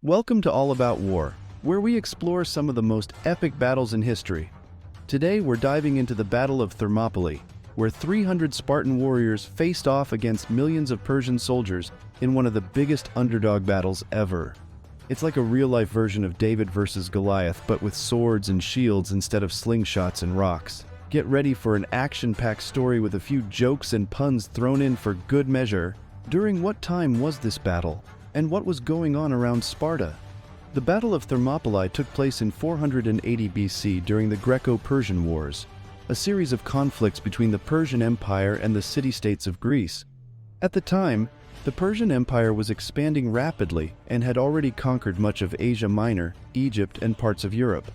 Welcome to All About War, where we explore some of the most epic battles in history. Today we're diving into the Battle of Thermopylae, where 300 Spartan warriors faced off against millions of Persian soldiers in one of the biggest underdog battles ever. It's like a real-life version of David versus Goliath, but with swords and shields instead of slingshots and rocks. Get ready for an action-packed story with a few jokes and puns thrown in for good measure. During what time was this battle? And what was going on around Sparta? The Battle of Thermopylae took place in 480 BC during the Greco-Persian Wars, a series of conflicts between the Persian Empire and the city-states of Greece. At the time, the Persian Empire was expanding rapidly and had already conquered much of Asia Minor, Egypt, and parts of Europe.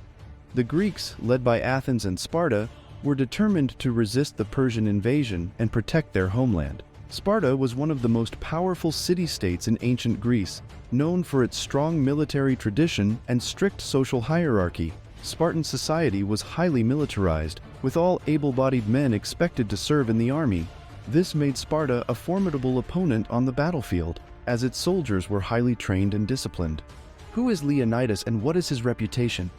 The Greeks, led by Athens and Sparta, were determined to resist the Persian invasion and protect their homeland. Sparta was one of the most powerful city-states in ancient Greece, known for its strong military tradition and strict social hierarchy. Spartan society was highly militarized, with all able-bodied men expected to serve in the army. This made Sparta a formidable opponent on the battlefield, as its soldiers were highly trained and disciplined. Who is Leonidas and what is his reputation?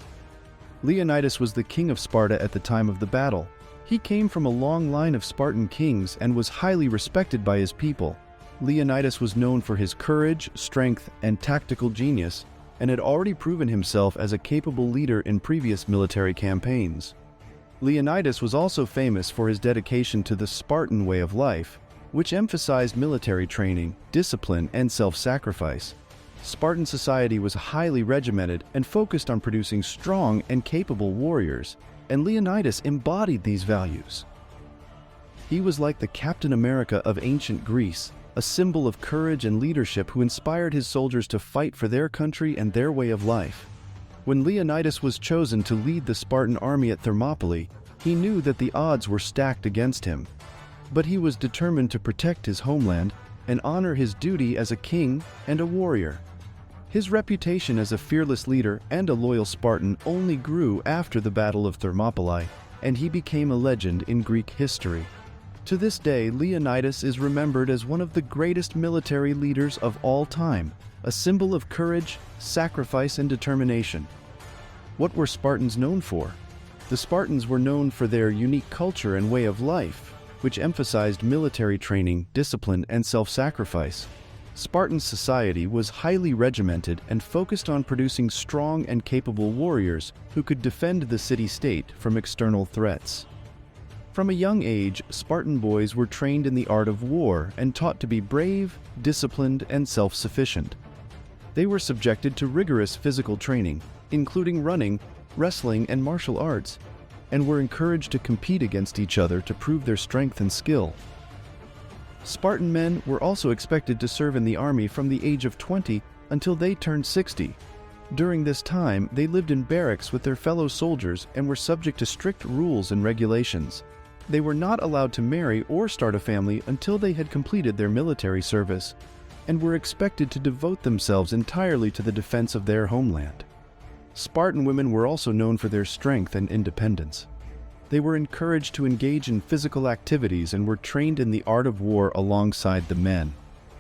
Leonidas was the king of Sparta at the time of the battle. He came from a long line of Spartan kings and was highly respected by his people. Leonidas was known for his courage, strength, and tactical genius, and had already proven himself as a capable leader in previous military campaigns. Leonidas was also famous for his dedication to the Spartan way of life, which emphasized military training, discipline, and self-sacrifice. Spartan society was highly regimented and focused on producing strong and capable warriors, and Leonidas embodied these values. He was like the Captain America of ancient Greece, a symbol of courage and leadership who inspired his soldiers to fight for their country and their way of life. When Leonidas was chosen to lead the Spartan army at Thermopylae, he knew that the odds were stacked against him. But he was determined to protect his homeland and honor his duty as a king and a warrior. His reputation as a fearless leader and a loyal Spartan only grew after the Battle of Thermopylae, and he became a legend in Greek history. To this day, Leonidas is remembered as one of the greatest military leaders of all time, a symbol of courage, sacrifice, and determination. What were Spartans known for? The Spartans were known for their unique culture and way of life, which emphasized military training, discipline, and self-sacrifice. Spartan society was highly regimented and focused on producing strong and capable warriors who could defend the city-state from external threats. From a young age, Spartan boys were trained in the art of war and taught to be brave, disciplined, and self-sufficient. They were subjected to rigorous physical training, including running, wrestling, and martial arts, and were encouraged to compete against each other to prove their strength and skill. Spartan men were also expected to serve in the army from the age of 20 until they turned 60. During this time, they lived in barracks with their fellow soldiers and were subject to strict rules and regulations. They were not allowed to marry or start a family until they had completed their military service, and were expected to devote themselves entirely to the defense of their homeland. Spartan women were also known for their strength and independence. They were encouraged to engage in physical activities and were trained in the art of war alongside the men.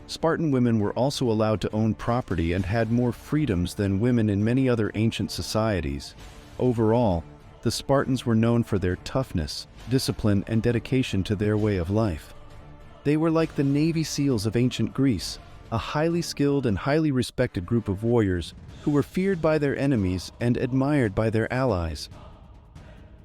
Spartan women were also allowed to own property and had more freedoms than women in many other ancient societies. Overall, the Spartans were known for their toughness, discipline, and dedication to their way of life. They were like the Navy SEALs of ancient Greece, a highly skilled and highly respected group of warriors who were feared by their enemies and admired by their allies.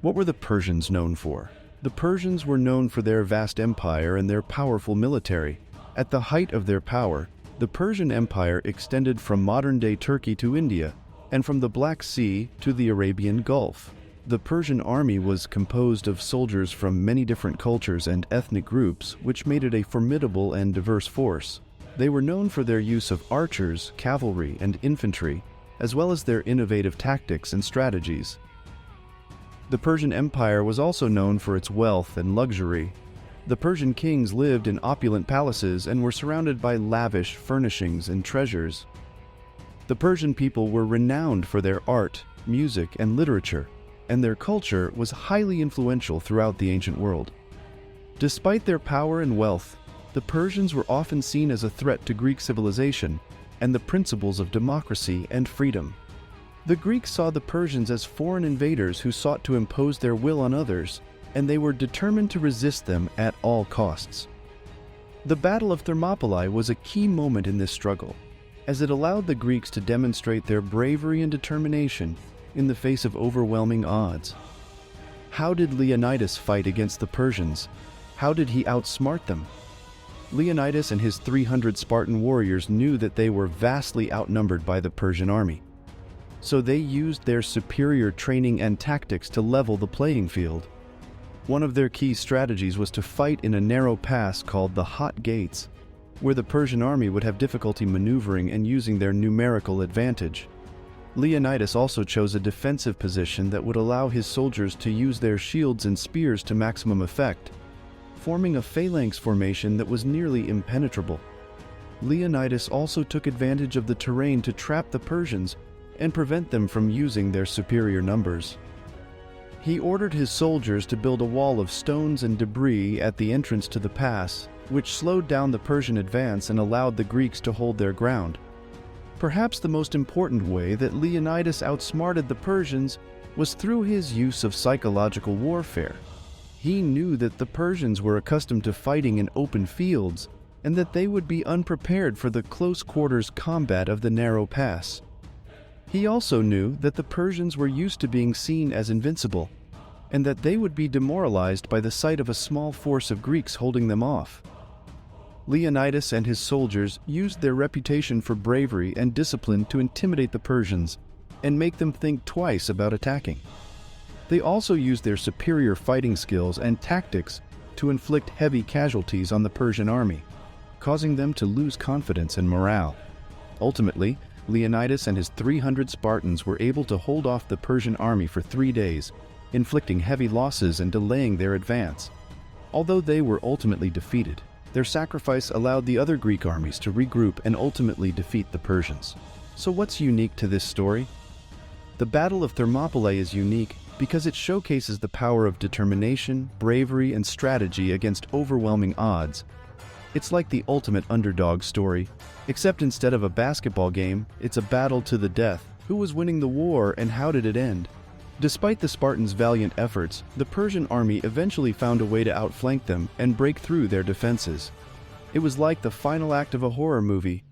What were the Persians known for? The Persians were known for their vast empire and their powerful military. At the height of their power, the Persian Empire extended from modern-day Turkey to India, and from the Black Sea to the Arabian Gulf. The Persian army was composed of soldiers from many different cultures and ethnic groups, which made it a formidable and diverse force. They were known for their use of archers, cavalry, and infantry, as well as their innovative tactics and strategies. The Persian Empire was also known for its wealth and luxury. The Persian kings lived in opulent palaces and were surrounded by lavish furnishings and treasures. The Persian people were renowned for their art, music, and literature, and their culture was highly influential throughout the ancient world. Despite their power and wealth, the Persians were often seen as a threat to Greek civilization, and the principles of democracy and freedom. The Greeks saw the Persians as foreign invaders who sought to impose their will on others, and they were determined to resist them at all costs. The Battle of Thermopylae was a key moment in this struggle, as it allowed the Greeks to demonstrate their bravery and determination in the face of overwhelming odds. How did Leonidas fight against the Persians? How did he outsmart them? Leonidas and his 300 Spartan warriors knew that they were vastly outnumbered by the Persian army. So they used their superior training and tactics to level the playing field. One of their key strategies was to fight in a narrow pass called the Hot Gates, where the Persian army would have difficulty maneuvering and using their numerical advantage. Leonidas also chose a defensive position that would allow his soldiers to use their shields and spears to maximum effect, forming a phalanx formation that was nearly impenetrable. Leonidas also took advantage of the terrain to trap the Persians and prevent them from using their superior numbers. He ordered his soldiers to build a wall of stones and debris at the entrance to the pass, which slowed down the Persian advance and allowed the Greeks to hold their ground. Perhaps the most important way that Leonidas outsmarted the Persians was through his use of psychological warfare. He knew that the Persians were accustomed to fighting in open fields and that they would be unprepared for the close-quarters combat of the narrow pass. He also knew that the Persians were used to being seen as invincible, and that they would be demoralized by the sight of a small force of Greeks holding them off. Leonidas and his soldiers used their reputation for bravery and discipline to intimidate the Persians and make them think twice about attacking. They also used their superior fighting skills and tactics to inflict heavy casualties on the Persian army, causing them to lose confidence and morale. Ultimately, Leonidas and his 300 Spartans were able to hold off the Persian army for 3 days, inflicting heavy losses and delaying their advance. Although they were ultimately defeated, their sacrifice allowed the other Greek armies to regroup and ultimately defeat the Persians. So what's unique to this story? The Battle of Thermopylae is unique because it showcases the power of determination, bravery, and strategy against overwhelming odds. It's like the ultimate underdog story, except instead of a basketball game, it's a battle to the death. Who was winning the war and how did it end? Despite the Spartans' valiant efforts, the Persian army eventually found a way to outflank them and break through their defenses. It was like the final act of a horror movie,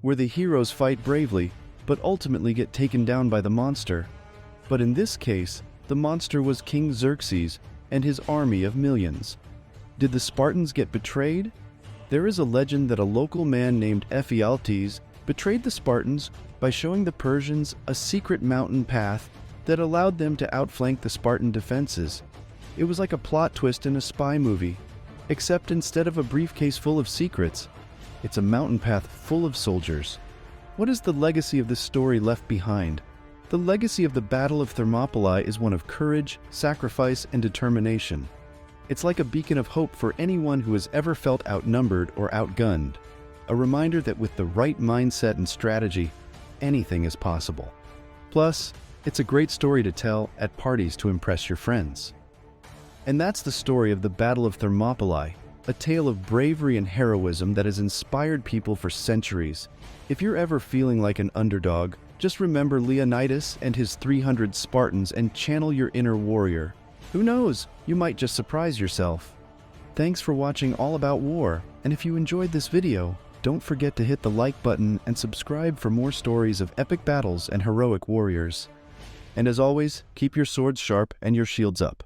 where the heroes fight bravely, but ultimately get taken down by the monster. But in this case, the monster was King Xerxes and his army of millions. Did the Spartans get betrayed? There is a legend that a local man named Ephialtes betrayed the Spartans by showing the Persians a secret mountain path that allowed them to outflank the Spartan defenses. It was like a plot twist in a spy movie, except instead of a briefcase full of secrets, it's a mountain path full of soldiers. What is the legacy of this story left behind? The legacy of the Battle of Thermopylae is one of courage, sacrifice, and determination. It's like a beacon of hope for anyone who has ever felt outnumbered or outgunned. A reminder that with the right mindset and strategy, anything is possible. Plus, it's a great story to tell at parties to impress your friends. And that's the story of the Battle of Thermopylae, a tale of bravery and heroism that has inspired people for centuries. If you're ever feeling like an underdog, just remember Leonidas and his 300 Spartans and channel your inner warrior. Who knows, you might just surprise yourself. Thanks for watching All About War, and if you enjoyed this video, don't forget to hit the like button and subscribe for more stories of epic battles and heroic warriors. And as always, keep your swords sharp and your shields up.